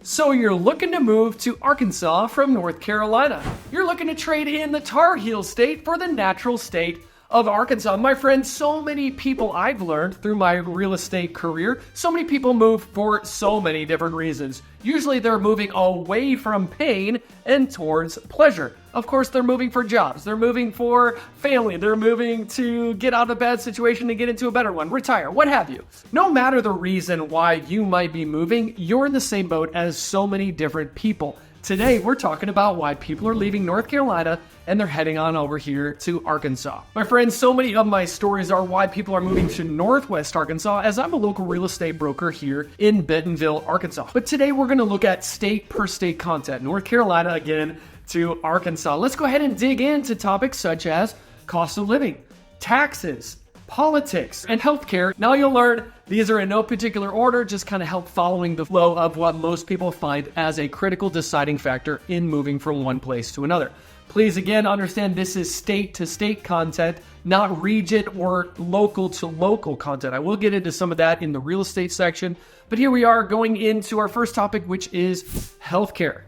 So you're looking to move to Arkansas from North Carolina. You're looking to trade in the Tar Heel state for the natural state of Arkansas. My friend, so many people I've learned through my real estate career, so many people move for so many different reasons. Usually they're moving away from pain and towards pleasure. Of course, they're moving for jobs. They're moving for family. They're moving to get out of a bad situation and get into a better one, retire, what have you. No matter the reason why you might be moving, you're in the same boat as so many different people. Today, we're talking about why people are leaving North Carolina and they're heading on over here to Arkansas. My friends, so many of my stories are why people are moving to Northwest Arkansas, as I'm a local real estate broker here in Bentonville, Arkansas. But today we're going to look at state per state content. North Carolina again to Arkansas. Let's go ahead and dig into topics such as cost of living, taxes, politics, and healthcare. Now you'll learn these are in no particular order, just kind of help following the flow of what most people find as a critical deciding factor in moving from one place to another. Please again understand this is state to state content, not region or local to local content. I will get into some of that in the real estate section, but here we are going into our first topic, which is healthcare.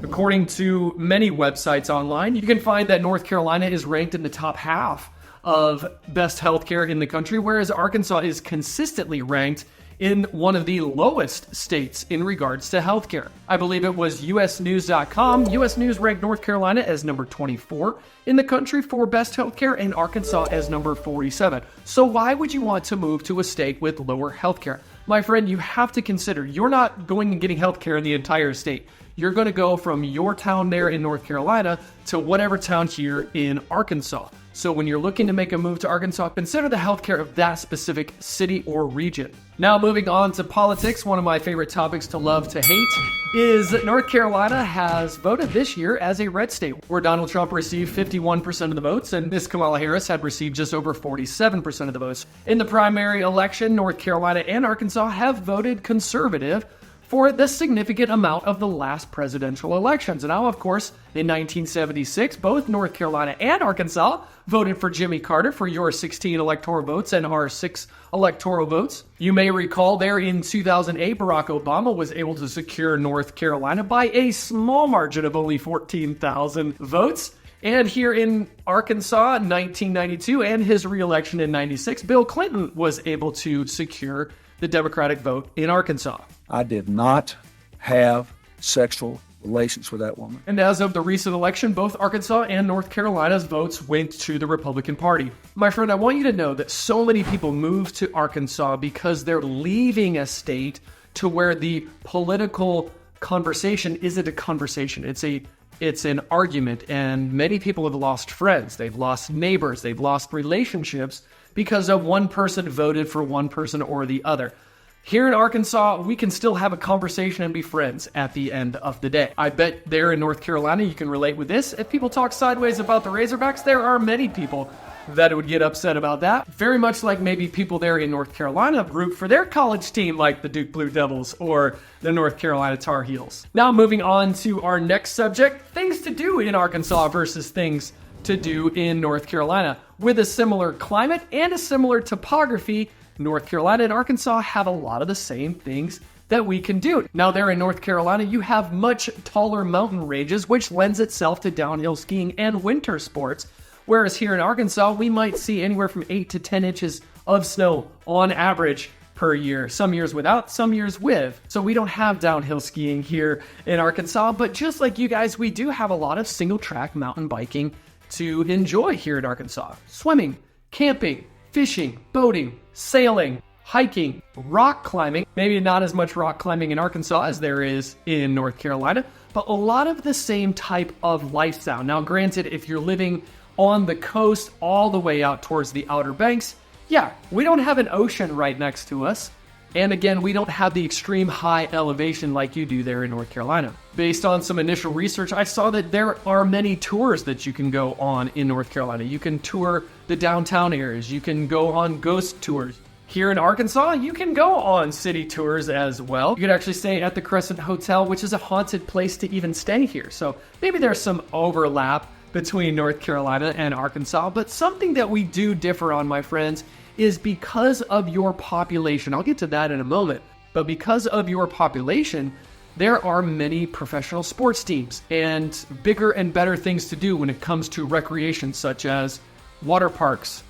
According to many websites online, you can find that North Carolina is ranked in the top half of best healthcare in the country, whereas Arkansas is consistently ranked in one of the lowest states in regards to healthcare. I believe it was usnews.com. US News ranked North Carolina as number 24 in the country for best healthcare and Arkansas as number 47. So why would you want to move to a state with lower healthcare? My friend, you have to consider you're not going and getting healthcare in the entire state. You're going to go from your town there in North Carolina to whatever town here in Arkansas. So when you're looking to make a move to Arkansas, consider the healthcare of that specific city or region. Now moving on to politics, one of my favorite topics to love to hate is that North Carolina has voted this year as a red state, where Donald Trump received 51% of the votes and Ms. Kamala Harris had received just over 47% of the votes. In the primary election, North Carolina and Arkansas have voted conservative for the significant amount of the last presidential elections. And now, of course, in 1976, both North Carolina and Arkansas voted for Jimmy Carter for your 16 electoral votes and our 6 electoral votes. You may recall there in 2008, Barack Obama was able to secure North Carolina by a small margin of only 14,000 votes. And here in Arkansas in 1992 and his reelection in 96, Bill Clinton was able to secure the Democratic vote in Arkansas. I did not have sexual relations with that woman. And as of the recent election, both Arkansas and North Carolina's votes went to the Republican Party. My friend, I want you to know that so many people move to Arkansas because they're leaving a state to where the political conversation isn't a conversation. It's an argument, and many people have lost friends. They've lost neighbors. They've lost relationships because of one person voted for one person or the other. Here in Arkansas, we can still have a conversation and be friends at the end of the day. I bet there in North Carolina, you can relate with this. If people talk sideways about the Razorbacks, there are many people that would get upset about that. Very much like maybe people there in North Carolina root for their college team like the Duke Blue Devils or the North Carolina Tar Heels. Now moving on to our next subject, things to do in Arkansas versus things to do in North Carolina. With a similar climate and a similar topography, North Carolina and Arkansas have a lot of the same things that we can do. Now there in North Carolina, you have much taller mountain ranges, which lends itself to downhill skiing and winter sports. Whereas here in Arkansas, we might see anywhere from 8 to 10 inches of snow on average per year. Some years without, some years with. So we don't have downhill skiing here in Arkansas, but just like you guys, we do have a lot of single track mountain biking to enjoy here in Arkansas. Swimming, camping, fishing, boating, sailing, hiking, rock climbing. Maybe not as much rock climbing in Arkansas as there is in North Carolina, but a lot of the same type of lifestyle. Now, granted, if you're living on the coast all the way out towards the Outer Banks, yeah, we don't have an ocean right next to us. And again, we don't have the extreme high elevation like you do there in North Carolina. Based on some initial research, I saw that there are many tours that you can go on in North Carolina. You can tour the downtown areas. You can go on ghost tours. Here in Arkansas, you can go on city tours as well. You could actually stay at the Crescent Hotel, which is a haunted place to even stay here. So maybe there's some overlap between North Carolina and Arkansas, but something that we do differ on, my friends, is because of your population. I'll get to that in a moment, but because of your population, there are many professional sports teams and bigger and better things to do when it comes to recreation, such as water parks,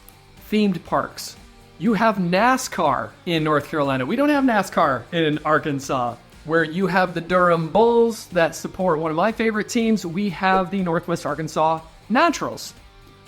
themed parks. You have NASCAR in North Carolina. We don't have NASCAR in Arkansas. Where you have the Durham Bulls that support one of my favorite teams, we have the Northwest Arkansas Naturals.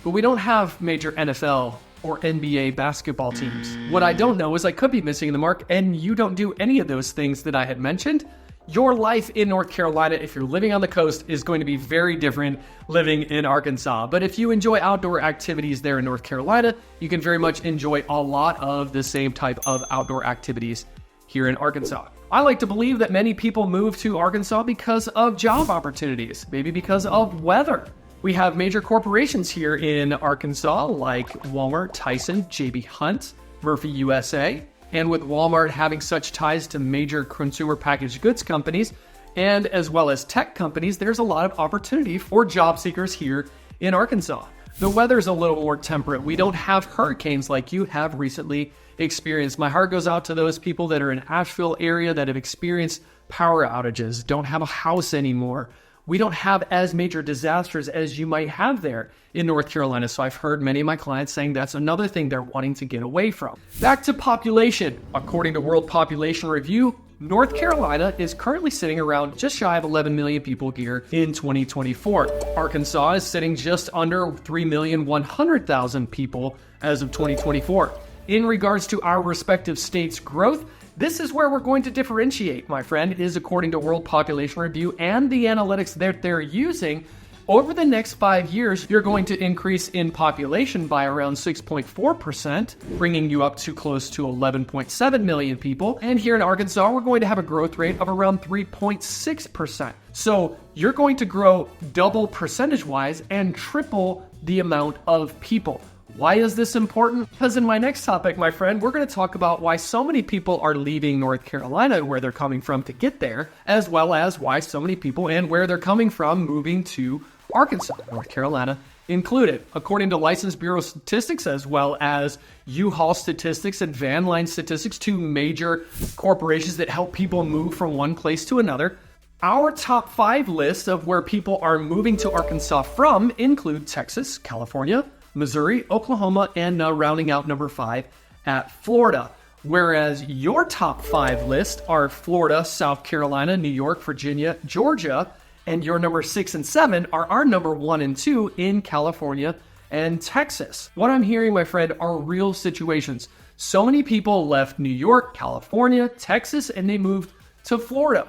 But we don't have major NFL or NBA basketball teams. What I don't know is I could be missing the mark, and you don't do any of those things that I had mentioned. Your life in North Carolina, if you're living on the coast, is going to be very different living in Arkansas. But if you enjoy outdoor activities there in North Carolina, you can very much enjoy a lot of the same type of outdoor activities here in Arkansas. I like to believe that many people move to Arkansas because of job opportunities, maybe because of weather. We have major corporations here in Arkansas like Walmart, Tyson, J.B. Hunt, Murphy USA, and with Walmart having such ties to major consumer packaged goods companies and as well as tech companies, there's a lot of opportunity for job seekers here in Arkansas. The weather's a little more temperate. We don't have hurricanes like you have recently experienced. My heart goes out to those people that are in Asheville area that have experienced power outages, don't have a house anymore. We don't have as major disasters as you might have there in North Carolina. So I've heard many of my clients saying that's another thing they're wanting to get away from. Back to population. According to World Population Review, North Carolina is currently sitting around just shy of 11 million people here in 2024. Arkansas is sitting just under 3,100,000 people as of 2024. In regards to our respective states' growth, this is where we're going to differentiate, my friend, is according to World Population Review and the analytics that they're using. Over the next 5 years, you're going to increase in population by around 6.4%, bringing you up to close to 11.7 million people. And here in Arkansas, we're going to have a growth rate of around 3.6%. So you're going to grow double percentage-wise and triple the amount of people. Why is this important? Because in my next topic, my friend, we're going to talk about why so many people are leaving North Carolina, where they're coming from to get there, as well as why so many people and where they're coming from moving to Arkansas, North Carolina included. According to License Bureau statistics, as well as U-Haul statistics and Van Line statistics, two major corporations that help people move from one place to another, our top 5 list of where people are moving to Arkansas from include Texas, California, Missouri, Oklahoma, and rounding out number 5 at Florida. Whereas your top 5 list are Florida, South Carolina, New York, Virginia, Georgia, and your number 6 and 7 are our number 1 and 2 in California and Texas. What I'm hearing, my friend, are real situations. So many people left New York, California, Texas, and they moved to Florida,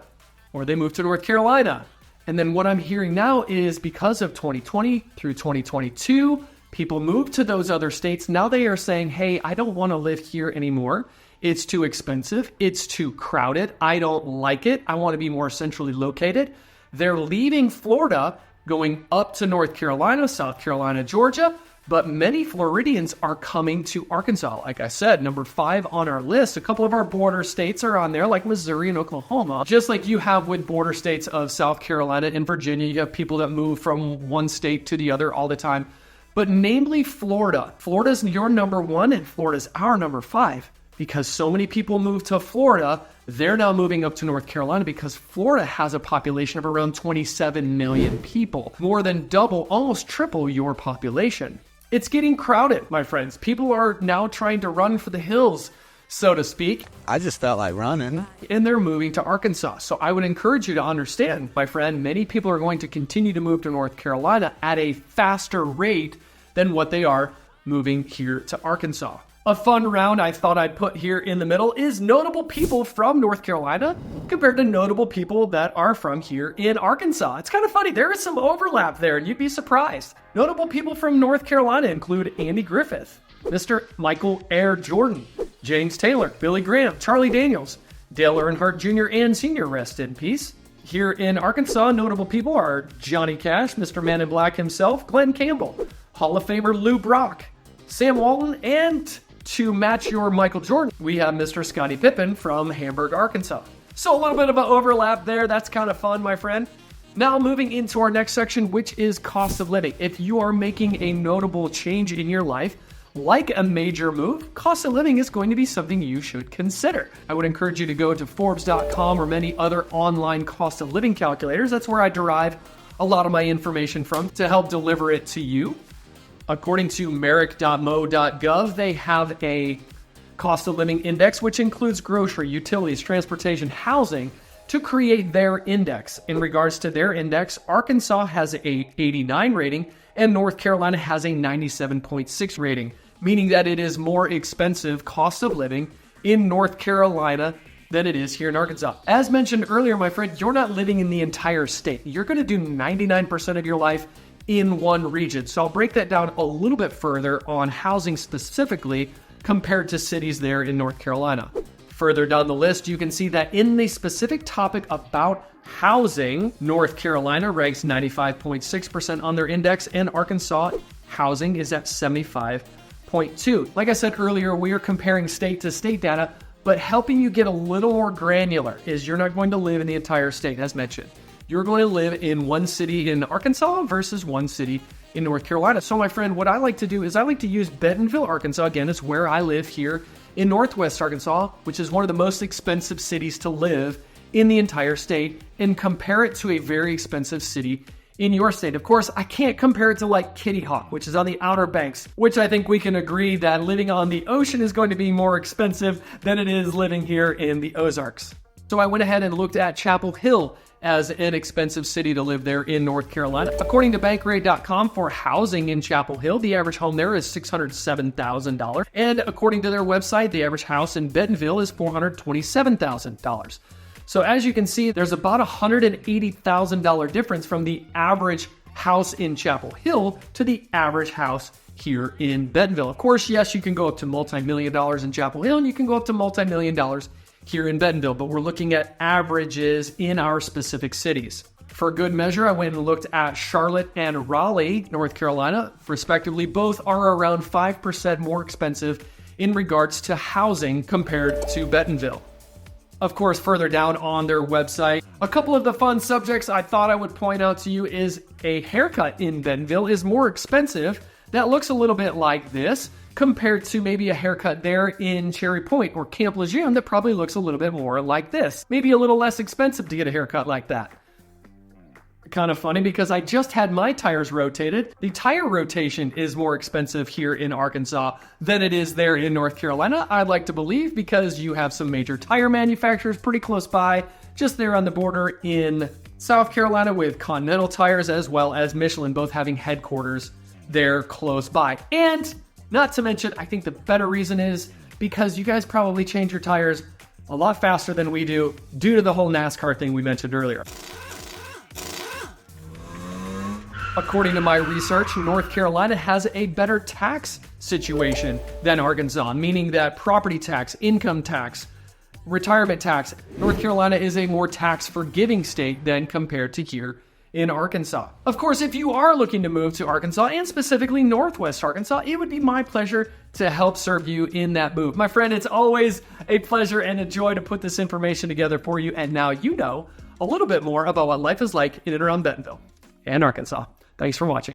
or they moved to North Carolina. And then what I'm hearing now is because of 2020 through 2022, people moved to those other states. Now they are saying, hey, I don't want to live here anymore. It's too expensive. It's too crowded. I don't like it. I want to be more centrally located. They're leaving Florida, going up to North Carolina, South Carolina, Georgia. But many Floridians are coming to Arkansas. Like I said, number 5 on our list. A couple of our border states are on there, like Missouri and Oklahoma. Just like you have with border states of South Carolina and Virginia, you have people that move from one state to the other all the time. But namely Florida. Florida's your number 1 and Florida's our number 5. Because so many people moved to Florida, they're now moving up to North Carolina because Florida has a population of around 27 million people. More than double, almost triple your population. It's getting crowded, my friends. People are now trying to run for the hills, so to speak. I just felt like running. And they're moving to Arkansas. So I would encourage you to understand, my friend, many people are going to continue to move to North Carolina at a faster rate than what they are moving here to Arkansas. A fun round I thought I'd put here in the middle is notable people from North Carolina compared to notable people that are from here in Arkansas. It's kind of funny. There is some overlap there, and you'd be surprised. Notable people from North Carolina include Andy Griffith, Mr. Michael Air Jordan, James Taylor, Billy Graham, Charlie Daniels, Dale Earnhardt Jr. and Sr., rest in peace. Here in Arkansas, notable people are Johnny Cash, Mr. Man in Black himself, Glenn Campbell, Hall of Famer Lou Brock, Sam Walton, and to match your Michael Jordan, we have Mr. Scottie Pippen from Hamburg, Arkansas. So a little bit of an overlap there. That's kind of fun, my friend. Now moving into our next section, which is cost of living. If you are making a notable change in your life, like a major move, cost of living is going to be something you should consider. I would encourage you to go to Forbes.com or many other online cost of living calculators. That's where I derive a lot of my information from to help deliver it to you. According to merrick.mo.gov, they have a cost of living index, which includes grocery, utilities, transportation, housing, to create their index. In regards to their index, Arkansas has a 89 rating and North Carolina has a 97.6 rating, meaning that it is more expensive cost of living in North Carolina than it is here in Arkansas. As mentioned earlier, my friend, you're not living in the entire state. You're going to do 99% of your life in one region. So I'll break that down a little bit further on housing specifically compared to cities there in North Carolina. Further down the list, you can see that in the specific topic about housing, North Carolina ranks 95.6% on their index, and Arkansas housing is at 75.2. Like I said earlier, we are comparing state to state data, but helping you get a little more granular is you're not going to live in the entire state, as mentioned. You're going to live in one city in Arkansas versus one city in North Carolina. So my friend, what I like to do is I like to use Bentonville, Arkansas. Again, it's where I live here in Northwest Arkansas, which is one of the most expensive cities to live in the entire state, and compare it to a very expensive city in your state. Of course, I can't compare it to like Kitty Hawk, which is on the Outer Banks, which I think we can agree that living on the ocean is going to be more expensive than it is living here in the Ozarks. So I went ahead and looked at Chapel Hill as an expensive city to live there in North Carolina. According to Bankrate.com, for housing in Chapel Hill, the average home there is $607,000. And according to their website, the average house in Bentonville is $427,000. So as you can see, there's about $180,000 difference from the average house in Chapel Hill to the average house here in Bentonville. Of course, yes, you can go up to multi-million dollars in Chapel Hill and you can go up to multi-million dollars here in Bentonville, but we're looking at averages in our specific cities. For good measure, I went and looked at Charlotte and Raleigh, North Carolina, respectively. Both are around 5% more expensive in regards to housing compared to Bentonville. Of course, further down on their website, a couple of the fun subjects I thought I would point out to you is a haircut in Bentonville is more expensive. That looks a little bit like this, compared to maybe a haircut there in Cherry Point or Camp Lejeune that probably looks a little bit more like this. Maybe a little less expensive to get a haircut like that. Kind of funny because I just had my tires rotated. The tire rotation is more expensive here in Arkansas than it is there in North Carolina. I'd like to believe because you have some major tire manufacturers pretty close by, just there on the border in South Carolina with Continental Tires as well as Michelin, both having headquarters there close by. And not to mention, I think the better reason is because you guys probably change your tires a lot faster than we do due to the whole NASCAR thing we mentioned earlier. According to my research, North Carolina has a better tax situation than Arkansas, meaning that property tax, income tax, retirement tax, North Carolina is a more tax-forgiving state than compared to here in Arkansas. Of course, if you are looking to move to Arkansas, and specifically Northwest Arkansas, it would be my pleasure to help serve you in that move. My friend, it's always a pleasure and a joy to put this information together for you, and now you know a little bit more about what life is like in and around Bentonville and Arkansas. Thanks for watching.